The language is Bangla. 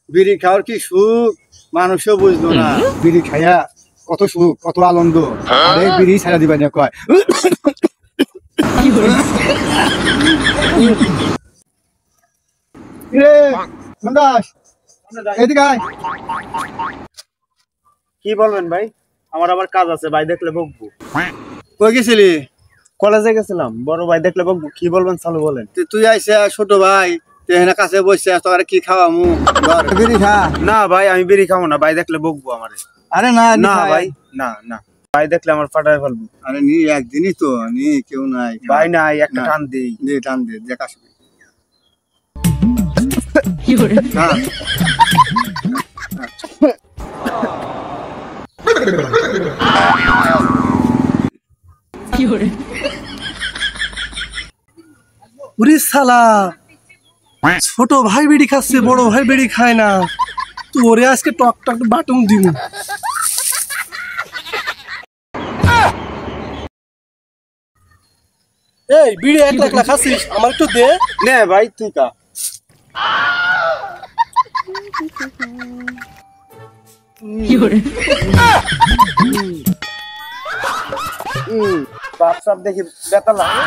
বিড়ি খাওয়ার কি সুখ মানুষও বুঝলো না। বিড়ি খাইয়া কত সুখ কত আনন্দ, আরে বিড়ি ছাড়া দিবেন না কয়। কি বলবেন ভাই? আমার আবার কাজ আছে, ভাই দেখলে বকবো। কই গেছিলি? কলেজে গেছিলাম, বড় ভাই দেখলে বকবো। কি বলবেন চালু বলেন। তুই আইসা ছোট ভাই, তুই এখানে কাছে বসে তোর কি খাওয়ামু? বিড়ি খা। না ভাই, আমি বিড়ি খাবো না, ভাই দেখলে বকবো আমারে। আরে না না ভাই, না না, ভাই দেখলে আমার ফাটায় ফেলবো। আরে নি একদিনই তো, নি কেউ নাই ভাই নাই, একটা টান দেই। দে টান দে, দেখ আসবে। ওরে শালা, ছোট ভাই বিড়ি খাচ্ছে, বড় ভাই বিড়ি খায় না। তোরে আজকে টক টক বাটুম দিব। এই বিড়ি একলা একলা খাচ্ছিস, আমার একটু দে। নে ভাই, তুই কা। বাপ সাপ দেখি বেতা লাগে।